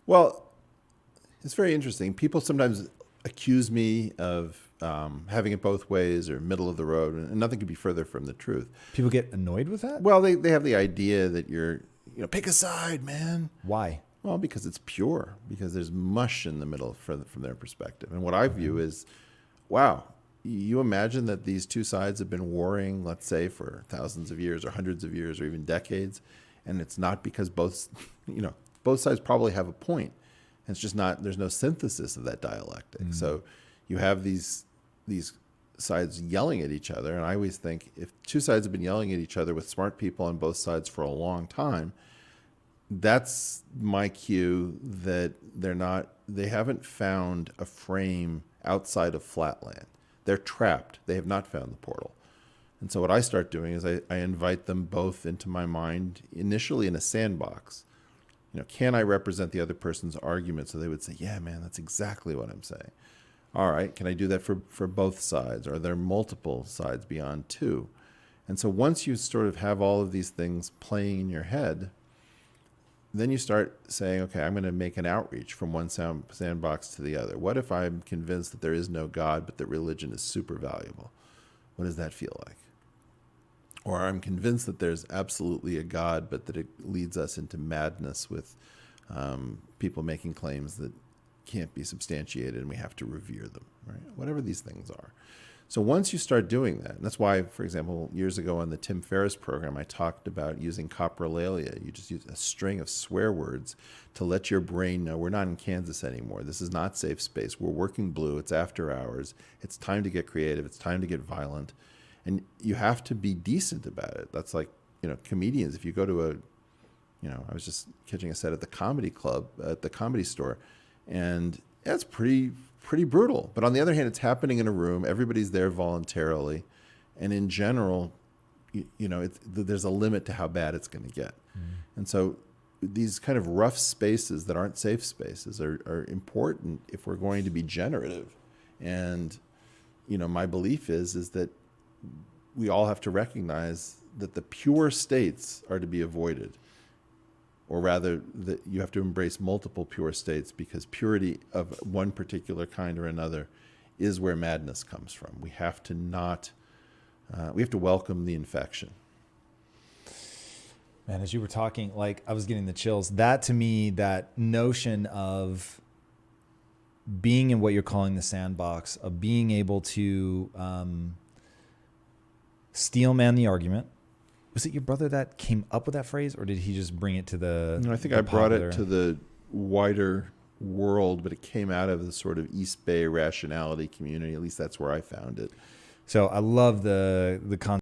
Well, it's very interesting. People sometimes accuse me of having it both ways or middle of the road, and nothing could be further from the truth. People get annoyed with that? Well, they have the idea that pick a side, man. Why? Well, because it's pure, because there's mush in the middle from their perspective. And what I view is, wow, you imagine that these two sides have been warring, let's say, for thousands of years or hundreds of years or even decades, and it's not because both sides probably have a point. And it's just not, there's no synthesis of that dialectic. Mm. So you have these sides yelling at each other, and I always think if two sides have been yelling at each other with smart people on both sides for a long time, that's my cue that they haven't found a frame outside of flatland. They're trapped. They have not found the portal. And so what I start doing is I invite them both into my mind, initially in a sandbox. Can I represent the other person's argument so they would say, yeah, man, that's exactly what I'm saying. All right, can I do that for both sides? Or are there multiple sides beyond two? And so once you sort of have all of these things playing in your head, then you start saying, okay, I'm going to make an outreach from one sandbox to the other. What if I'm convinced that there is no God, but that religion is super valuable? What does that feel like? Or I'm convinced that there's absolutely a God, but that it leads us into madness with people making claims that can't be substantiated and we have to revere them, right? Whatever these things are. So once you start doing that, and that's why, for example, years ago on the Tim Ferriss program, I talked about using coprolalia. You just use a string of swear words to let your brain know we're not in Kansas anymore. This is not safe space. We're working blue. It's after hours. It's time to get creative. It's time to get violent. And you have to be decent about it. That's like, comedians. If you go to I was just catching a set at the comedy club, at the Comedy Store, and that's pretty brutal. But on the other hand, it's happening in a room. Everybody's there voluntarily. And in general, there's a limit to how bad it's going to get. Mm. And so these kind of rough spaces that aren't safe spaces are important if we're going to be generative. And, my belief is that we all have to recognize that the pure states are to be avoided. Or rather, that you have to embrace multiple pure states, because purity of one particular kind or another is where madness comes from. We have to we have to welcome the infection. Man, as you were talking, I was getting the chills. That, to me, that notion of being in what you're calling the sandbox, of being able to steel man the argument. Was it your brother that came up with that phrase, or did he just bring it to the? No, I think I brought it to the wider world, but it came out of the sort of East Bay rationality community. At least that's where I found it. So I love the concept